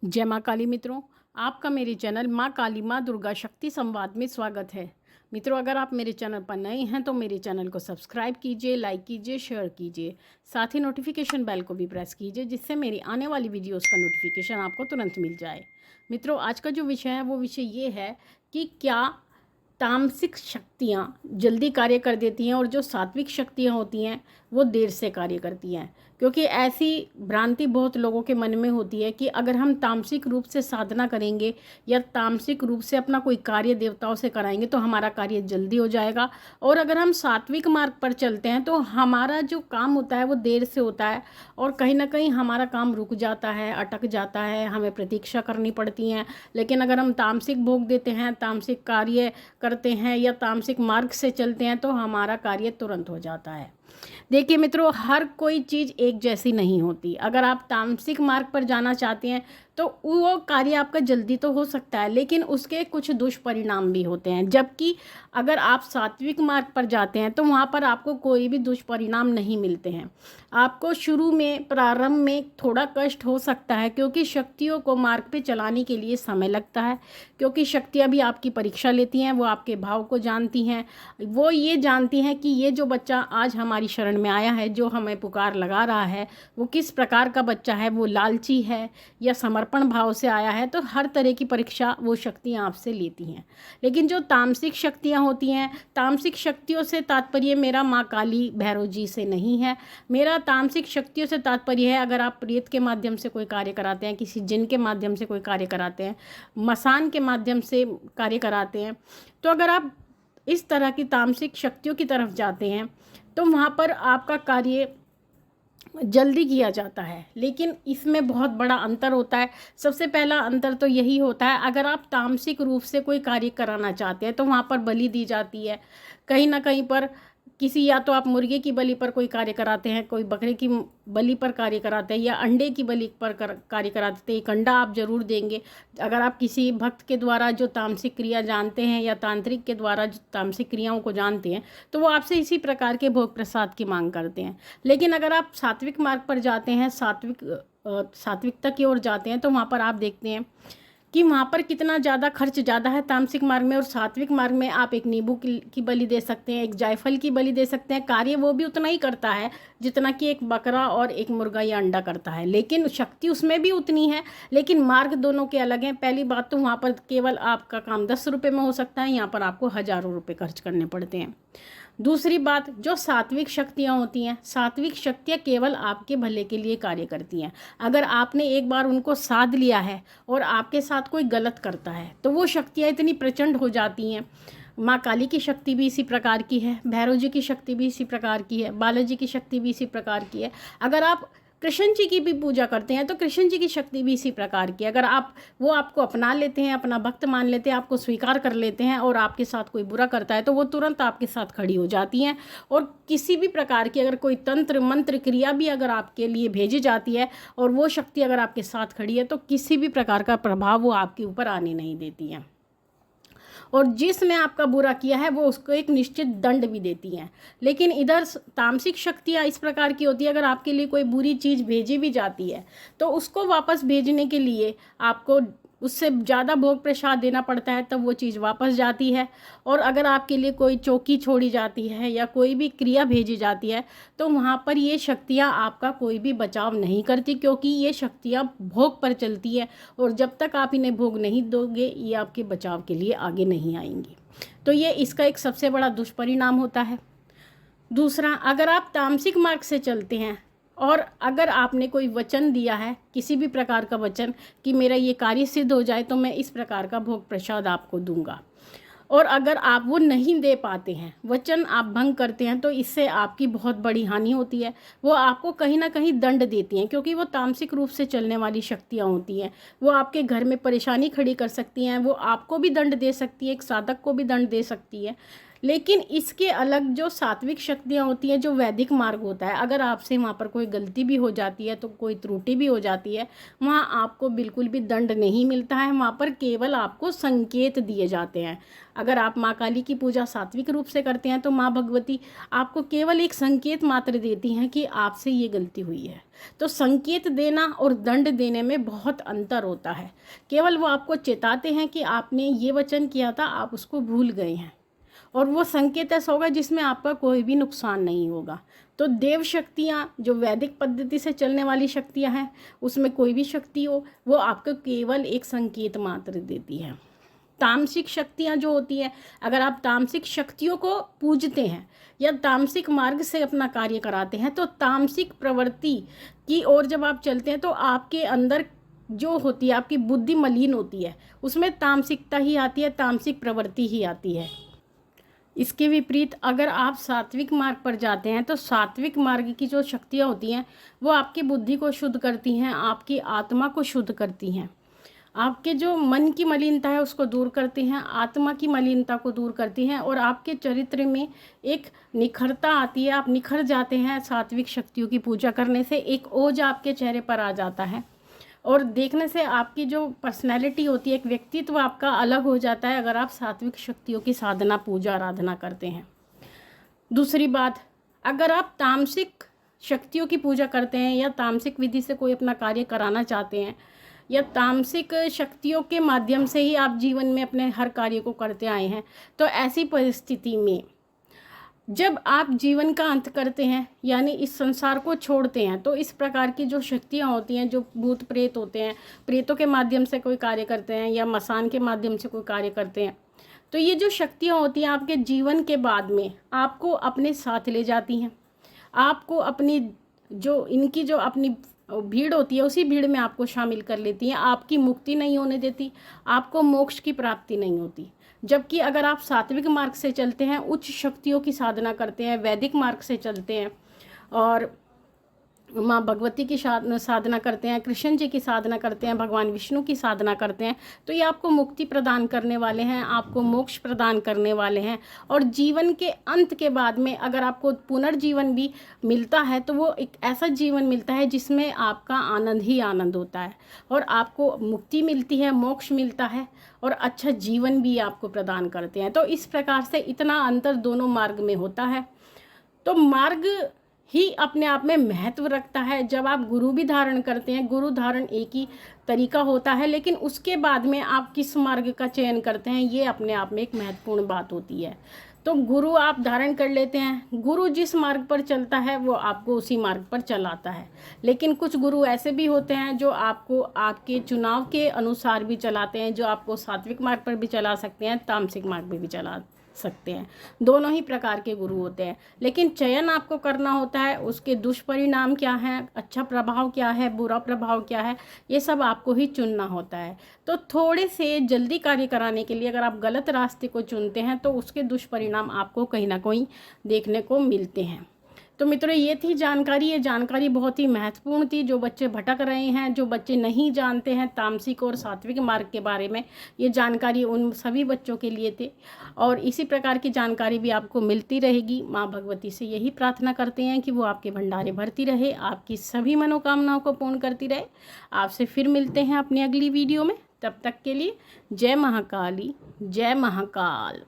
जय माँ काली मित्रों, आपका मेरे चैनल माँ काली माँ दुर्गा शक्ति संवाद में स्वागत है। मित्रों, अगर आप मेरे चैनल पर नए हैं तो मेरे चैनल को सब्सक्राइब कीजिए, लाइक कीजिए, शेयर कीजिए। साथ ही नोटिफिकेशन बेल को भी प्रेस कीजिए, जिससे मेरी आने वाली वीडियोस का नोटिफिकेशन आपको तुरंत मिल जाए। मित्रों, आज का जो विषय है वो विषय ये है कि क्या तामसिक शक्तियाँ जल्दी कार्य कर देती हैं और जो सात्विक शक्तियाँ होती हैं वो देर से कार्य करती हैं। क्योंकि ऐसी भ्रांति बहुत लोगों के मन में होती है कि अगर हम तामसिक रूप से साधना करेंगे या तामसिक रूप से अपना कोई कार्य देवताओं से कराएंगे तो हमारा कार्य जल्दी हो जाएगा, और अगर हम सात्विक मार्ग पर चलते हैं तो हमारा जो काम होता है वो देर से होता है और कहीं ना कहीं हमारा काम रुक जाता है, अटक जाता है, हमें प्रतीक्षा करनी पड़ती है। लेकिन अगर हम तामसिक भोग देते हैं, तामसिक कार्य करते हैं या तामसिक मार्ग से चलते हैं तो हमारा कार्य तुरंत हो जाता है। देखिए मित्रों, हर कोई चीज़ एक जैसी नहीं होती। अगर आप तामसिक मार्ग पर जाना चाहते हैं तो वो कार्य आपका जल्दी तो हो सकता है, लेकिन उसके कुछ दुष्परिणाम भी होते हैं। जबकि अगर आप सात्विक मार्ग पर जाते हैं तो वहाँ पर आपको कोई भी दुष्परिणाम नहीं मिलते हैं। आपको शुरू में, प्रारंभ में थोड़ा कष्ट हो सकता है, क्योंकि शक्तियों को मार्ग पे चलाने के लिए समय लगता है। क्योंकि शक्तियाँ भी आपकी परीक्षा लेती हैं, वो आपके भाव को जानती हैं। वो ये जानती हैं कि ये जो बच्चा आज हमारी शरण में आया है, जो हमें पुकार लगा रहा है, वो किस प्रकार का बच्चा है, वो लालची है या समर्पण भाव से आया है। तो हर तरह की परीक्षा वो शक्तियाँ आपसे लेती हैं। लेकिन जो तामसिक शक्तियाँ होती हैं, तामसिक शक्तियों से तात्पर्य मेरा माँ काली भैरव जी से नहीं है। मेरा तामसिक शक्तियों से तात्पर्य है, अगर आप प्रेत के माध्यम से कोई कार्य कराते हैं, किसी जिन के माध्यम से कोई कार्य कराते हैं, मसान के माध्यम से कार्य कराते हैं, तो अगर आप इस तरह की तामसिक शक्तियों की तरफ जाते हैं तो वहाँ पर आपका कार्य जल्दी किया जाता है। लेकिन इसमें बहुत बड़ा अंतर होता है। सबसे पहला अंतर तो यही होता है, अगर आप तामसिक रूप से कोई कार्य कराना चाहते हैं तो वहाँ पर बलि दी जाती है। कहीं ना कहीं पर किसी, या तो आप मुर्गे की बलि पर कोई कार्य कराते हैं, कोई बकरे की बलि पर कार्य कराते हैं, या अंडे की बलि पर कार्य कराते हैं। एक अंडा आप ज़रूर देंगे। अगर आप किसी भक्त के द्वारा जो तामसिक क्रिया जानते हैं या तांत्रिक के द्वारा जो तामसिक क्रियाओं को जानते हैं तो वो आपसे इसी प्रकार के भोग प्रसाद की मांग करते हैं। लेकिन अगर आप सात्विक मार्ग पर जाते हैं, सात्विकता की ओर जाते हैं, तो वहाँ पर आप देखते हैं कि वहाँ पर कितना ज़्यादा खर्च ज़्यादा है तामसिक मार्ग में। और सात्विक मार्ग में आप एक नींबू की बलि दे सकते हैं, एक जायफल की बलि दे सकते हैं। कार्य वो भी उतना ही करता है जितना कि एक बकरा और एक मुर्गा या अंडा करता है, लेकिन शक्ति उसमें भी उतनी है, लेकिन मार्ग दोनों के अलग हैं। पहली बात तो वहाँ पर केवल आपका काम 10 रुपये में हो सकता है, यहाँ पर आपको हज़ारों रुपये खर्च करने पड़ते हैं। दूसरी बात, जो सात्विक शक्तियाँ होती हैं, सात्विक शक्तियाँ केवल आपके भले के लिए कार्य करती हैं। अगर आपने एक बार उनको साध लिया है और आपके साथ कोई गलत करता है तो वो शक्तियाँ इतनी प्रचंड हो जाती हैं। माँ काली की शक्ति भी इसी प्रकार की है, भैरव जी की शक्ति भी इसी प्रकार की है, बालाजी की शक्ति भी इसी प्रकार की है। अगर आप कृष्ण जी की भी पूजा करते हैं तो कृष्ण जी की शक्ति भी इसी प्रकार की। अगर आप वो आपको अपना लेते हैं, अपना भक्त मान लेते हैं, आपको स्वीकार कर लेते हैं और आपके साथ कोई बुरा करता है तो वो तुरंत आपके साथ खड़ी हो जाती हैं। और किसी भी प्रकार की अगर कोई तंत्र मंत्र क्रिया भी अगर आपके लिए भेजी जाती है और वो शक्ति अगर आपके साथ खड़ी है तो किसी भी प्रकार का प्रभाव वो आपके ऊपर आने नहीं देती हैं। और जिसने आपका बुरा किया है वो उसको एक निश्चित दंड भी देती हैं। लेकिन इधर तामसिक शक्तियाँ इस प्रकार की होती है, अगर आपके लिए कोई बुरी चीज़ भेजी भी जाती है तो उसको वापस भेजने के लिए आपको उससे ज़्यादा भोग प्रसाद देना पड़ता है, तब वो चीज़ वापस जाती है। और अगर आपके लिए कोई चौकी छोड़ी जाती है या कोई भी क्रिया भेजी जाती है तो वहाँ पर ये शक्तियाँ आपका कोई भी बचाव नहीं करती, क्योंकि ये शक्तियाँ भोग पर चलती है और जब तक आप इन्हें भोग नहीं दोगे ये आपके बचाव के लिए आगे नहीं आएंगी। तो ये इसका एक सबसे बड़ा दुष्परिणाम होता है। दूसरा, अगर आप तामसिक मार्ग से चलते हैं और अगर आपने कोई वचन दिया है, किसी भी प्रकार का वचन कि मेरा ये कार्य सिद्ध हो जाए तो मैं इस प्रकार का भोग प्रसाद आपको दूंगा, और अगर आप वो नहीं दे पाते हैं, वचन आप भंग करते हैं, तो इससे आपकी बहुत बड़ी हानि होती है। वो आपको कहीं ना कहीं दंड देती हैं, क्योंकि वो तामसिक रूप से चलने वाली शक्तियाँ होती हैं। वो आपके घर में परेशानी खड़ी कर सकती हैं, वो आपको भी दंड दे सकती है, एक साधक को भी दंड दे सकती है। लेकिन इसके अलग जो सात्विक शक्तियाँ होती हैं, जो वैदिक मार्ग होता है, अगर आपसे वहाँ पर कोई गलती भी हो जाती है, तो कोई त्रुटि भी हो जाती है, वहाँ आपको बिल्कुल भी दंड नहीं मिलता है। वहाँ पर केवल आपको संकेत दिए जाते हैं। अगर आप माँ काली की पूजा सात्विक रूप से करते हैं तो माँ भगवती आपको केवल एक संकेत मात्र देती हैं कि आपसे ये गलती हुई है। तो संकेत देना और दंड देने में बहुत अंतर होता है। केवल वो आपको चेताते हैं कि आपने ये वचन किया था, आप उसको भूल गए हैं, और वो संकेत ऐसा होगा जिसमें आपका कोई भी नुकसान नहीं होगा। तो देव शक्तियाँ जो वैदिक पद्धति से चलने वाली शक्तियाँ हैं, उसमें कोई भी शक्ति हो, वो आपको केवल एक संकेत मात्र देती है। तामसिक शक्तियाँ जो होती है, अगर आप तामसिक शक्तियों को पूजते हैं या तामसिक मार्ग से अपना कार्य कराते हैं, तो तामसिक प्रवृत्ति की ओर जब आप चलते हैं तो आपके अंदर जो होती है, आपकी बुद्धि मलिन होती है, उसमें तामसिकता ही आती है, तामसिक प्रवृत्ति ही आती है। इसके विपरीत अगर आप सात्विक मार्ग पर जाते हैं तो सात्विक मार्ग की जो शक्तियाँ होती हैं वो आपकी बुद्धि को शुद्ध करती हैं, आपकी आत्मा को शुद्ध करती हैं, आपके जो मन की मलिनता है उसको दूर करती हैं, आत्मा की मलिनता को दूर करती हैं, और आपके चरित्र में एक निखरता आती है। आप निखर जाते हैं सात्विक शक्तियों की पूजा करने से, एक ओज आपके चेहरे पर आ जाता है, और देखने से आपकी जो पर्सनैलिटी होती है, एक व्यक्तित्व आपका अलग हो जाता है अगर आप सात्विक शक्तियों की साधना पूजा आराधना करते हैं। दूसरी बात, अगर आप तामसिक शक्तियों की पूजा करते हैं या तामसिक विधि से कोई अपना कार्य कराना चाहते हैं या तामसिक शक्तियों के माध्यम से ही आप जीवन में अपने हर कार्य को करते आए हैं, तो ऐसी परिस्थिति में जब आप जीवन का अंत करते हैं, यानी इस संसार को छोड़ते हैं, तो इस प्रकार की जो शक्तियाँ होती हैं, जो भूत प्रेत होते हैं, प्रेतों के माध्यम से कोई कार्य करते हैं या मसान के माध्यम से कोई कार्य करते हैं, तो ये जो शक्तियाँ होती हैं आपके जीवन के बाद में आपको अपने साथ ले जाती हैं। आपको अपनी जो इनकी जो अपनी भीड़ होती है, उसी भीड़ में आपको शामिल कर लेती हैं। आपकी मुक्ति नहीं होने देती, आपको मोक्ष की प्राप्ति नहीं होती। जबकि अगर आप सात्विक मार्ग से चलते हैं, उच्च शक्तियों की साधना करते हैं, वैदिक मार्ग से चलते हैं और माँ भगवती की साधना करते हैं, कृष्ण जी की साधना करते हैं, भगवान विष्णु की साधना करते हैं, तो ये आपको मुक्ति प्रदान करने वाले हैं, आपको मोक्ष प्रदान करने वाले हैं। और जीवन के अंत के बाद में अगर आपको पुनर्जीवन भी मिलता है तो वो एक ऐसा जीवन मिलता है जिसमें आपका आनंद ही आनंद होता है, और आपको मुक्ति मिलती है, मोक्ष मिलता है, और अच्छा जीवन भी आपको प्रदान करते हैं। तो इस प्रकार से इतना अंतर दोनों मार्ग में होता है। तो मार्ग ही अपने आप में महत्व रखता है। जब आप गुरु भी धारण करते हैं, गुरु धारण एक ही तरीका होता है, लेकिन उसके बाद में आप किस मार्ग का चयन करते हैं, ये अपने आप में एक महत्वपूर्ण बात होती है। तो गुरु आप धारण कर लेते हैं, गुरु जिस मार्ग पर चलता है वो आपको उसी मार्ग पर चलाता है। लेकिन कुछ गुरु ऐसे भी होते हैं जो आपको आपके चुनाव के अनुसार भी चलाते हैं, जो आपको सात्विक मार्ग पर भी चला सकते हैं, तामसिक मार्ग पर भी चला सकते हैं। दोनों ही प्रकार के गुरु होते हैं, लेकिन चयन आपको करना होता है। उसके दुष्परिणाम क्या हैं, अच्छा प्रभाव क्या है, बुरा प्रभाव क्या है, ये सब आपको ही चुनना होता है। तो थोड़े से जल्दी कार्य कराने के लिए अगर आप गलत रास्ते को चुनते हैं तो उसके दुष्परिणाम आपको कहीं ना कहीं देखने को मिलते हैं। तो मित्रों, ये थी जानकारी। ये जानकारी बहुत ही महत्वपूर्ण थी। जो बच्चे भटक रहे हैं, जो बच्चे नहीं जानते हैं तामसिक और सात्विक मार्ग के बारे में, ये जानकारी उन सभी बच्चों के लिए थे, और इसी प्रकार की जानकारी भी आपको मिलती रहेगी। माँ भगवती से यही प्रार्थना करते हैं कि वो आपके भंडारे भरती रहे, आपकी सभी मनोकामनाओं को पूर्ण करती रहे। आपसे फिर मिलते हैं अपनी अगली वीडियो में। तब तक के लिए जय महाकाली, जय महाकाल।